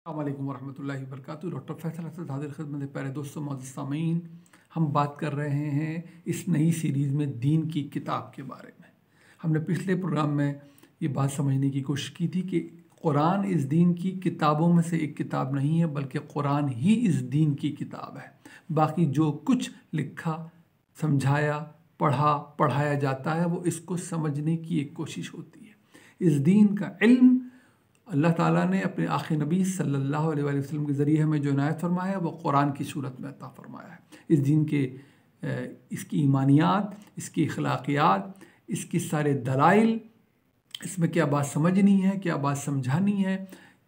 अस्सलामुअलैकुम वरहमतुल्लाहि वबरकातुहू। डॉक्टर फैसल हसन हाजिर खिदमत है। प्यारे दोस्तों, मोअज़्ज़ज़ सामीन, हम बात कर रहे हैं इस नई सीरीज़ में दीन की किताब के बारे में। हमने पिछले प्रोग्राम में ये बात समझने की कोशिश की थी कि कुरान इस दीन की किताबों में से एक किताब नहीं है, बल्कि कुरान ही इस दीन की किताब है। बाकी जो कुछ लिखा, समझाया, पढ़ाया जाता है, वो इसको समझने की एक कोशिश होती है। इस दीन का इल्म अल्लाह ताला ने अपने आखिरी नबी सल्लल्लाहु अलैहि वसल्लम के ज़रिए हमें जो इनायत फरमाया है, वो कुरान की सूरत में अता फरमाया है। इस दीन के इसकी ईमानियात, इसकी अखलाकियात, इसकी सारे दलाइल, इसमें क्या बात समझनी है, क्या बात समझानी है,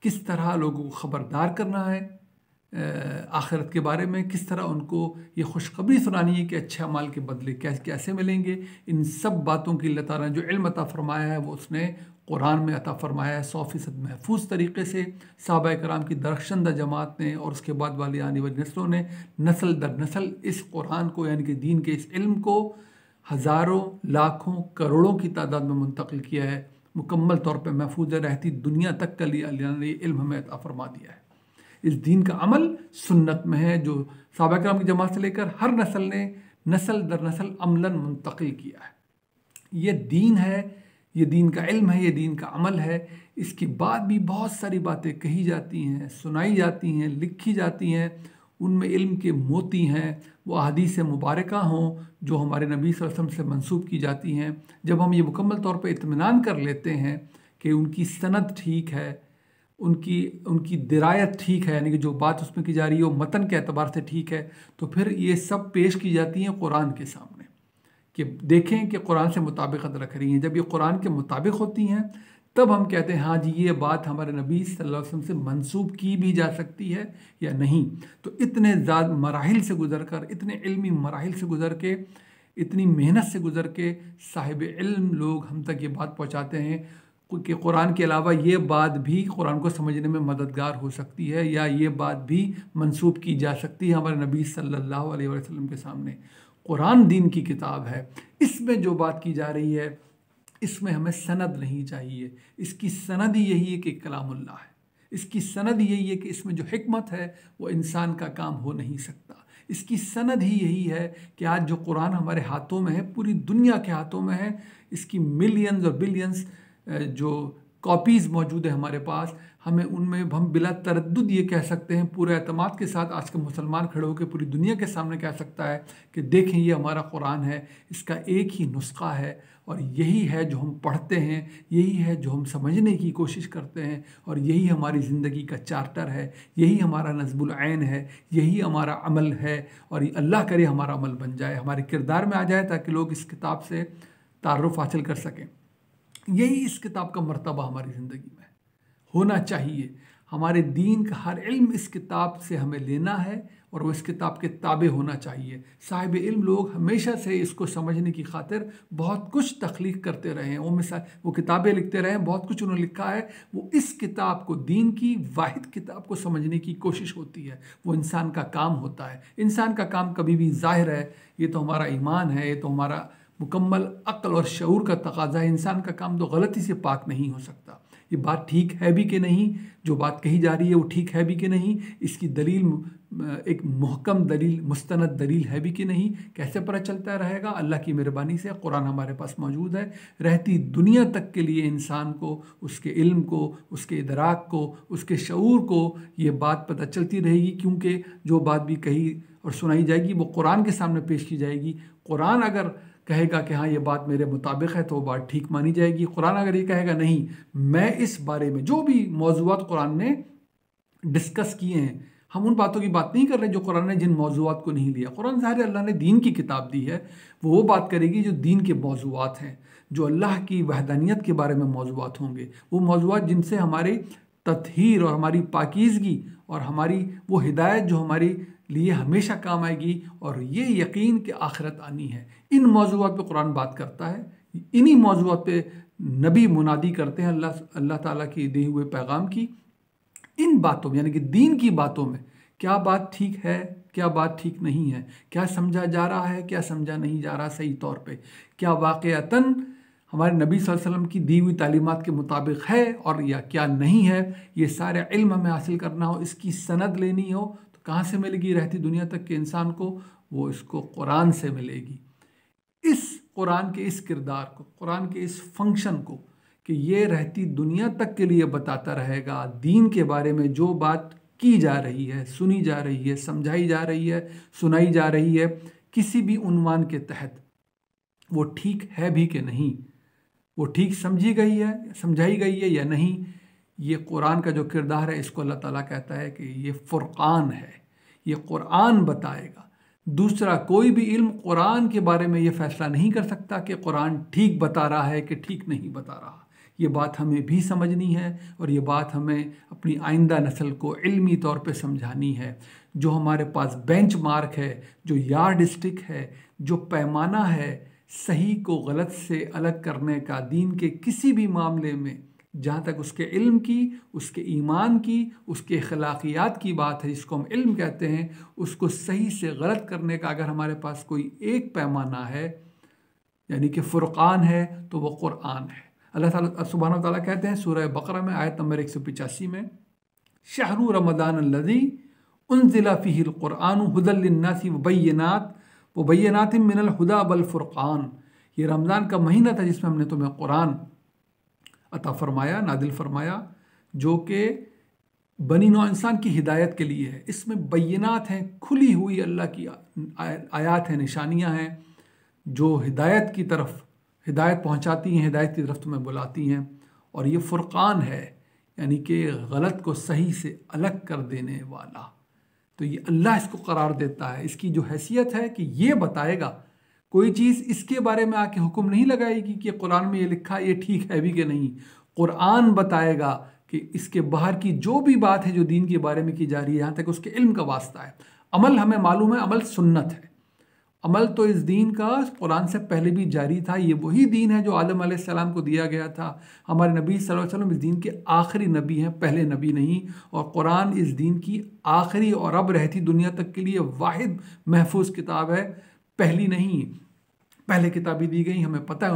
किस तरह लोगों को ख़बरदार करना है आखिरत के बारे में, किस तरह उनको ये खुशखबरी सुनानी है कि अच्छे अमाल के बदले कैसे मिलेंगे। इन सब बातों की अल्लाह ताला ने जो इल्म अता फरमाया है, वो उसने कुरान में अता फरमाया है 100% महफूज तरीके से। सहाबा कराम की दरख्शंदा जमात ने और उसके बाद वाली आने वाली नस्लों ने नस्ल दर नस्ल इस कुरान को, यानी कि दीन के इस इल्म को हज़ारों, लाखों, करोड़ों की तादाद में मुंतकिल किया है। मुकम्मल तौर पर महफूज रहती दुनिया तक के लिए अल्लाह ने इल्म हमें अता फरमा दिया है। इस दीन का अमल सुन्नत में है, जो सहाबा कराम की जमात से लेकर हर नस्ल ने नस्ल दर नस्ल अमलन मुंतकिल किया है। ये दीन है, ये दीन का इल्म है, ये दीन का अमल है। इसके बाद भी बहुत सारी बातें कही जाती हैं, सुनाई जाती हैं, लिखी जाती हैं। उनमें इल्म के मोती हैं, वो अहादीस मुबारका हों जो हमारे नबी सल्लल्लाहु अलैहि वसल्लम से मंसूब की जाती हैं। जब हम ये मुकम्मल तौर पर इत्मीनान कर लेते हैं कि उनकी सनद ठीक है, उनकी उनकी दिरायत ठीक है, यानी कि जो बात उसमें की जा रही है वो मतन के एतबार से ठीक है, तो फिर ये सब पेश की जाती हैं कुरान के सामने कि देखें कि कुरान से मुताबिकत रख रही हैं। जब ये कुरान के मुताबिक होती हैं, तब हम कहते हैं हाँ जी, ये बात हमारे नबी सल्लल्लाहु अलैहि वसल्लम से मंसूब की भी जा सकती है या नहीं। तो इतने ज़्यादा मराहिल से गुज़र कर, इतने इल्मी मराहिल से गुज़र के, इतनी मेहनत से गुज़र के साहिब इल्म लोग हम तक ये बात पहुँचाते हैं कि कुरान के अलावा ये बात भी कुरान को समझने में मददगार हो सकती है, या ये बात भी मंसूब की जा सकती है हमारे नबी सल्लल्लाहु अलैहि वसल्लम के सामने। कुरान दीन की किताब है, इसमें जो बात की जा रही है, इसमें हमें सनद नहीं चाहिए। इसकी सनद ही यही है कि कलामुल्लाह है। इसकी सनद यही है कि इसमें जो हिकमत है वो इंसान का काम हो नहीं सकता। इसकी सनद ही यही है कि आज जो कुरान हमारे हाथों में है, पूरी दुनिया के हाथों में है। इसकी मिलियंस और बिलियंस जो कॉपीज़ मौजूद है हमारे पास, हमें उनमें हम बिला तरद्दुद ये कह सकते हैं, पूरे एतमाद के साथ आज का मुसलमान खड़े होकर पूरी दुनिया के सामने कह सकता है कि देखें ये हमारा कुरान है, इसका एक ही नुस्खा है और यही है जो हम पढ़ते हैं, यही है जो हम समझने की कोशिश करते हैं, और यही हमारी ज़िंदगी का चार्टर है, यही हमारा नज़्बुल ऐन है, यही हमारा अमल है। और अल्लाह करे हमारा अमल बन जाए, हमारे किरदार में आ जाए, ताकि लोग इस किताब से तारुफ़ हासिल कर सकें। यही इस किताब का मर्तबा हमारी ज़िंदगी में होना चाहिए। हमारे दीन का हर इल्म इस किताब से हमें लेना है और वो इस किताब के ताबे होना चाहिए। साहिब इल्म लोग हमेशा से इसको समझने की खातिर बहुत कुछ तख्लीक करते रहे हैं, वो किताबें लिखते रहे हैं, बहुत कुछ उन्होंने लिखा है। वो इस किताब को, दीन की वाहिद किताब को समझने की कोशिश होती है। वो इंसान का काम होता है। इंसान का काम कभी भी ज़ाहिर है, ये तो हमारा ईमान है, ये तो हमारा मुकम्मल अक्ल और शऊर का तकाजा है। इंसान का काम तो गलती से पाक नहीं हो सकता। ये बात ठीक है भी कि नहीं, जो बात कही जा रही है वो ठीक है भी कि नहीं, इसकी दलील एक मुहकम दलील, मुस्तनद दलील है भी कि नहीं, कैसे पता चलता रहेगा? अल्लाह की मेहरबानी से कुरान हमारे पास मौजूद है। रहती दुनिया तक के लिए इंसान को, उसके इल्म को, उसके इदराक को, उसके शऊर को ये बात पता चलती रहेगी, क्योंकि जो बात भी कही और सुनाई जाएगी वो कुरान के सामने पेश की जाएगी। कुरान अगर कहेगा कि हाँ ये बात मेरे मुताबिक है, तो वो बात ठीक मानी जाएगी। कुरान अगर ये कहेगा नहीं, मैं इस बारे में जो भी मौज़ूआत कुरान ने डिस्कस किए हैं, हम उन बातों की बात नहीं कर रहे जो कुरान ने जिन मौज़ूआत को नहीं लिया। कुरान ज़ाहिर अल्लाह ने दीन की किताब दी है, वो बात करेगी जो दीन के मौज़ूआत हैं, जो अल्लाह की वहदानियत के बारे में मौज़ूआत होंगे, वो मौज़ूआत जिनसे हमारे तत्हीर और हमारी पाकीज़गी और हमारी वो हिदायत जो हमारी लिए हमेशा काम आएगी, और ये यकीन कि आखिरत आनी है। इन मौज़ूआत पे कुरान बात करता है, इन्हीं मौज़ूआत पे नबी मुनादी करते हैं अल्लाह ताला के दिए हुए पैगाम की। इन बातों में, यानी कि दीन की बातों में, क्या बात ठीक है, क्या बात ठीक नहीं है, क्या समझा जा रहा है, क्या समझा नहीं जा रहा सही तौर पे, क्या वाक़अतन हमारे नबी सल्लल्लाहु अलैहि वसल्लम की दी हुई तालीमात के मुताबिक है और या क्या नहीं है, ये सारे इल्म हमें हासिल करना हो, इसकी सनद लेनी हो तो कहाँ से मिलेगी रहती दुनिया तक के इंसान को? वो इसको कुरान से मिलेगी। इस कुरान के इस किरदार को, कुरान के इस फंक्शन को कि ये रहती दुनिया तक के लिए बताता रहेगा दीन के बारे में जो बात की जा रही है, सुनी जा रही है, समझाई जा रही है, सुनाई जा रही है, किसी भी उन्वान के तहत वो ठीक है भी कि नहीं, वो ठीक समझी गई है, समझाई गई है या नहीं, ये कुरान का जो किरदार है इसको अल्लाह ताला कहता है कि ये फुरक़ान है, ये कुरान बताएगा। दूसरा कोई भी इल्म कुरान के बारे में ये फैसला नहीं कर सकता कि कुरान ठीक बता रहा है कि ठीक नहीं बता रहा। ये बात हमें भी समझनी है और ये बात हमें अपनी आइंदा नस्ल को इल्मी तौर पे समझानी है। जो हमारे पास बेंचमार्क है, जो यार्ड स्टिक है, जो पैमाना है सही को गलत से अलग करने का दीन के किसी भी मामले में, जहाँ तक उसके इल्म की, उसके ईमान की, उसके अखलाकियात की बात है जिसको हम इल्म कहते हैं, उसको सही से गलत करने का अगर हमारे पास कोई एक पैमाना है यानी कि फ़ुरक़ान है तो वो कुरान है। अल्लाह ताला सुब्हानहू व तआला कहते हैं सूरह बकरा में आयत नंबर 185 में, शहरु रमज़ान अल्लज़ी उन्ज़िला फ़ीहिल क़ुरआनु हुदल लिन्नासि व बय्यिनातिम मिनल हुदा वल फ़ुरक़ान। ये रमज़ान का महीना था जिसमें हमने तुम्हें कुरान अता फरमाया, नादिल फरमाया, जो कि बनी नौ इंसान की हिदायत के लिए है। इसमें बय्यिनात हैं, खुली हुई अल्लाह की आयात हैं, निशानियाँ हैं जो हिदायत की तरफ हिदायत पहुंचाती हैं, हिदायत की तरफ तुम्हें बुलाती हैं। और ये फ़ुरक़ान है यानी कि गलत को सही से अलग कर देने वाला। तो ये अल्लाह इसको करार देता है, इसकी जो हैसियत है कि ये बताएगा, कोई चीज़ इसके बारे में आके हुक्म नहीं लगाएगी कि कुरान में ये लिखा ये ठीक है भी कि नहीं। कुरान बताएगा कि इसके बाहर की जो भी बात है जो दीन के बारे में की जा रही है, यहाँ तक उसके इल्म का वास्ता है। अमल हमें मालूम है, अमल सुन्नत है। अमल तो इस दीन का कुरान से पहले भी जारी था। ये वही दीन है जो आदम अलैहिस्सलाम को दिया गया था। हमारे नबी सल्लल्लाहु अलैहि वसल्लम इस दीन के आखिरी नबी हैं, पहले नबी नहीं। और कुरान इस दीन की आखिरी और अब रहती दुनिया तक के लिए वाहिद महफूज किताब है, पहली नहीं। पहले किताबें दी गई, हमें पता है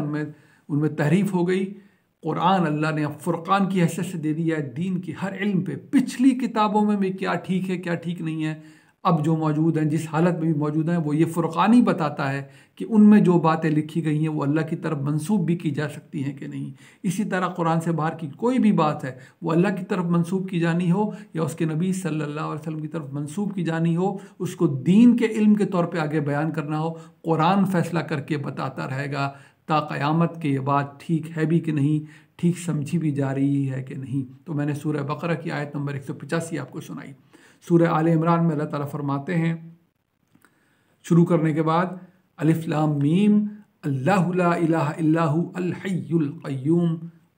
उनमें तहरीफ हो गई। कुरान अल्लाह ने अब फ़ुरक़ान की हैसियत से दे दिया है दीन की हर इल्म पे। पिछली किताबों में भी क्या ठीक है क्या ठीक नहीं है, अब जो मौजूद हैं, जिस हालत में भी मौजूद हैं, वो ये फ़ुरक़ान ही बताता है कि उनमें जो बातें लिखी गई हैं वो अल्लाह की तरफ मंसूब भी की जा सकती हैं कि नहीं। इसी तरह कुरान से बाहर की कोई भी बात है वो अल्लाह की तरफ मंसूब की जानी हो या उसके नबी सल्लल्लाहु अलैहि वसल्लम की तरफ मंसूब की जानी हो, उसको दीन के इल्म के तौर पर आगे बयान करना हो, कुरान फ़ैसला करके बताता रहेगा ता क़यामत के ये बात ठीक है भी कि नहीं, ठीक समझी भी जा रही है कि नहीं। तो मैंने सूरह बकरा की आयत नंबर 185 आपको सुनाई। सूरह आले इमरान में अल्लाह ताला फरमाते हैं शुरू करने के बाद, अलिफ लाम मीम अल्लाहु ला इलाहा इल्लाहु अल हय्युल क़य्यूम।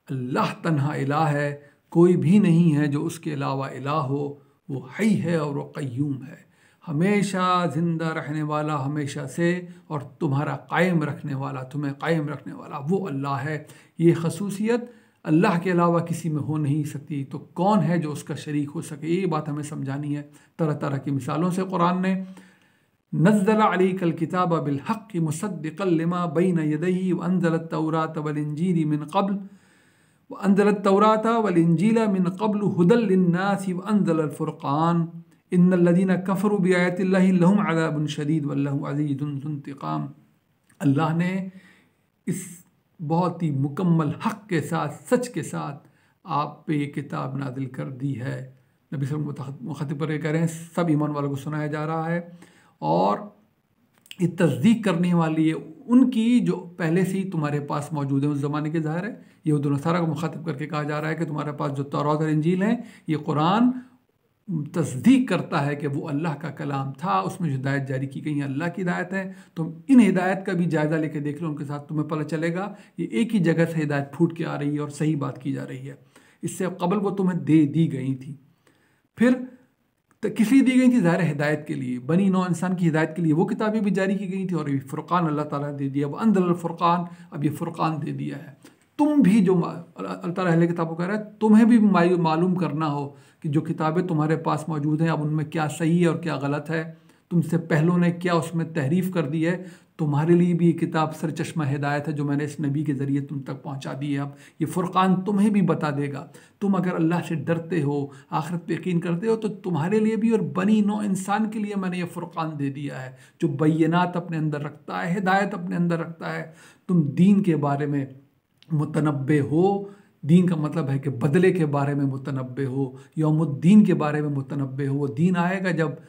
अल्लाह तन्हा इलाह है, कोई भी नहीं है जो उसके अलावा इलाह हो। वो हई है और वो क़य्यूम है, हमेशा ज़िंदा रहने वाला हमेशा से, और तुम्हारा कायम रखने वाला, तुम्हें कायम रखने वाला वो अल्लाह है। ये खसूसियत अल्लाह के अलावा किसी में हो नहीं सकती, तो कौन है जो उसका शरीक हो सके। ये बात हमें समझानी है तरह तरह की मिसालों से। कुरान ने नज़्ज़ल अलैकल किताब बिल हक़्क़ि मुसद्दिक़न लिमा बैन यदैहि व अंज़लत तौरात वल इंजील मिन क़ब्ल व अंज़लत तौरात वल इंजील मिन क़ब्ल हुदल लिन्नासि व अंज़लल फ़ुरक़ान इन्नल लज़ीना कफ़रू बिआयातिल्लाहि लहुम अज़ाबुन शदीद वल्लाहु अज़ीज़ुन ज़ुल इंतिक़ाम। अल्लाह ने इस बहुत ही मुकम्मल हक़ के साथ, सच के साथ आप पे ये किताब नादिल कर दी है। नबी सल्लल्लाहु अलैहि वसल्लम मुख़ातिब पर कह रहे हैं, सब ईमान वालों को सुनाया जा रहा है और ये तस्दीक करने वाली है उनकी जो पहले से ही तुम्हारे पास मौजूद है उस ज़माने के। ज़ाहिर है यहूद व नसारा को मुख़ातिब करके कहा जा रहा है कि तुम्हारे पास जो तौरात और इंजील हैं, ये कुरान तस्दीक करता है कि वो अल्लाह का कलाम था, उसमें जो हिदायत जारी की गई है अल्लाह की हिदायत है। तुम इन हिदायत का भी जायज़ा लेके देख लो उनके साथ, तुम्हें पता चलेगा ये एक ही जगह से हिदायत फूट के आ रही है और सही बात की जा रही है। इससे कबल वो तुम्हें दे दी गई थी। फिर किस लिए दी गई थी? ज़ाहिर हिदायत के लिए, बनी नौ इंसान की हिदायत के लिए वो किताबें भी जारी की गई थी और ये फ़ुरक़ान अल्लाह ताला दे दिया। अब अंदर फ़ुरक़ान, अब ये फ़ुरक़ान दे दिया है। तुम भी जो अल्लाह ताला अहले किताब को कह रहा है, तुम्हें भी मालूम करना हो कि जो किताबें तुम्हारे पास मौजूद हैं अब उनमें क्या सही है और क्या गलत है, तुमसे पहलों ने क्या उसमें तहरीफ़ कर दी है, तुम्हारे लिए भी ये किताब सरचश्मा हिदायत है जो मैंने इस नबी के ज़रिए तुम तक पहुंचा दी है। अब ये फ़ुरक़ान तुम्हें भी बता देगा। तुम अगर अल्लाह से डरते हो, आखिरत पे यकीन करते हो, तो तुम्हारे लिए भी और बनी नौ इंसान के लिए मैंने ये फ़ुरक़ान दे दिया है जो बैयनात अपने अंदर रखता है, हिदायत अपने अंदर रखता है। तुम दीन के बारे में मुतनब्बे हो। दीन का मतलब है कि बदले के बारे में मुतनब्बे हो, यौमुद्दीन के बारे में मुतनब्बे हो। वो दीन आएगा जब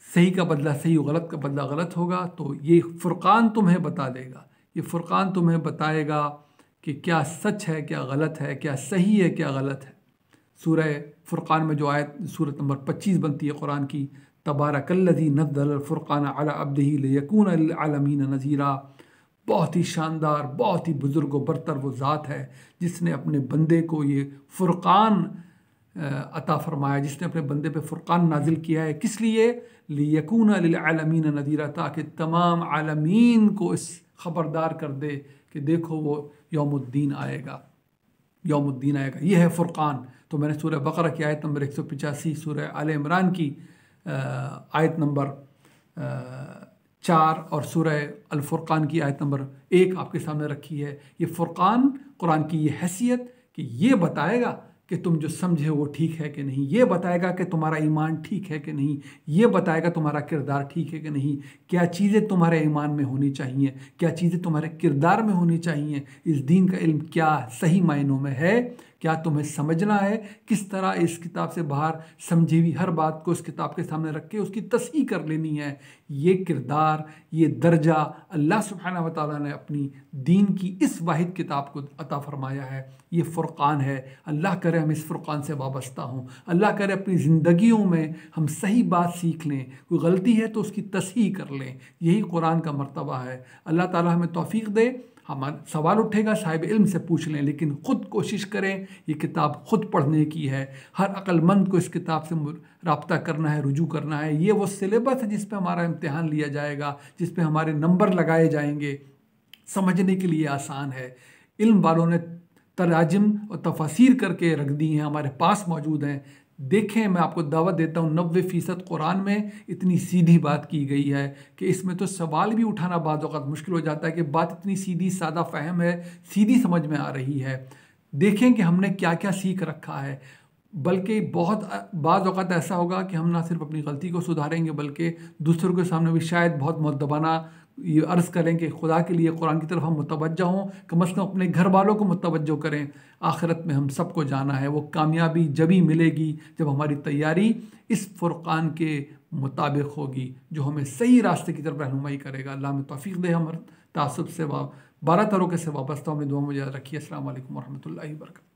सही का बदला सही और गलत का बदला गलत होगा। तो ये फ़ुरक़ान तुम्हें बता देगा, ये फ़ुरक़ान तुम्हें बताएगा कि क्या सच है, क्या गलत है, क्या सही है, क्या गलत है। सूरह फ़ुरक़ान में जो आयत सूरत नंबर 25 बनती है कुरान की, तबारकल्लज़ी नज़्ज़लल फ़ुरक़ान अला अब्दिही लियकूना लिलआलमीन नज़ीरा। बहुत ही शानदार, बहुत ही बुज़ुर्ग व बरतर वो ज़ात है जिसने अपने बंदे को ये फ़ुरक़ान अता फ़रमाया, जिसने अपने बंदे पे फ़ुरक़ान नाजिल किया है। किस लिए? लियकूना लिलआलमीन नज़ीरा, ताकि तमाम आलमीन को इस ख़बरदार कर दे कि देखो वो यौमुद्दीन आएगा, यौमुद्दीन आएगा। ये है फ़ुरक़ान। तो मैंने सूरह बक़रा की आयत नंबर 185, सूरह आले इमरान की आयत नंबर 4 और सूरह अल फ़ुरक़ान की आयत नंबर 1 आपके सामने रखी है। ये फ़ुरक़ान कुरान की ये हैसियत कि ये बताएगा कि तुम जो समझे वो ठीक है कि नहीं, ये बताएगा कि तुम्हारा ईमान ठीक है कि नहीं, ये बताएगा तुम्हारा किरदार ठीक है कि नहीं, क्या चीज़ें तुम्हारे ईमान में होनी चाहिए, क्या चीज़ें तुम्हारे किरदार में होनी चाहिए। इस दीन का इल्म क्या सही मायनों में है, क्या तुम्हें समझना है, किस तरह इस किताब से बाहर समझी हुई हर बात को इस किताब के सामने रख के उसकी तस्हीह कर लेनी है। ये किरदार, ये दर्जा अल्लाह सुब्हानहू व तआला ने अपनी दीन की इस वाहिद किताब को अता फ़रमाया है। ये फ़ुरक़ान है। अल्लाह करे हम इस फ़ुरक़ान से वाबस्ता हों, अल्लाह करे अपनी ज़िंदगियों में हम सही बात सीख लें, कोई गलती है तो उसकी तस्हीह कर लें। यही कुरान का मर्तबा है। अल्लाह ताला हमें तौफ़ीक़ दे। हमारा सवाल उठेगा, साहिब इल्म से पूछ लें, लेकिन ख़ुद कोशिश करें। ये किताब ख़ुद पढ़ने की है। हर अक्लमंद को इस किताब से राब्ता करना है, रुजू करना है। ये वो सिलेबस है जिस पे हमारा इम्तिहान लिया जाएगा, जिस पे हमारे नंबर लगाए जाएंगे। समझने के लिए आसान है। इल्म वालों ने तराजिम और तफसीर करके रख दी हैं, हमारे पास मौजूद हैं। देखें, मैं आपको दावत देता हूँ, 90% कुरान में इतनी सीधी बात की गई है कि इसमें तो सवाल भी उठाना बाज़ औक़ात मुश्किल हो जाता है कि बात इतनी सीधी सादा फ़हम है, सीधी समझ में आ रही है। देखें कि हमने क्या क्या सीख रखा है। बल्कि बहुत बाज़ औक़ात ऐसा होगा कि हम ना सिर्फ अपनी गलती को सुधारेंगे बल्कि दूसरों के सामने भी शायद बहुत मुअद्दबाना ये अर्ज़ करें कि खुदा के लिए कुरान की तरफ हम मुतवज्जह हों, कम अज़ कम अपने घर वालों को मुतवज्जह करें। आखिरत में हम सबको जाना है। वो कामयाबी जब ही मिलेगी जब हमारी तैयारी इस फ़ुरक़ान के मुताबिक होगी जो हमें सही रास्ते की तरफ रहनुमाई करेगा। अल्लाह में तौफ़ीक़ दे। हम तासुब से 12 तरीक़े से वाबस्ता अपनी दुआ में याद रखिए। अस्सलामु अलैकुम व रहमतुल्लाहि व बरकातहू।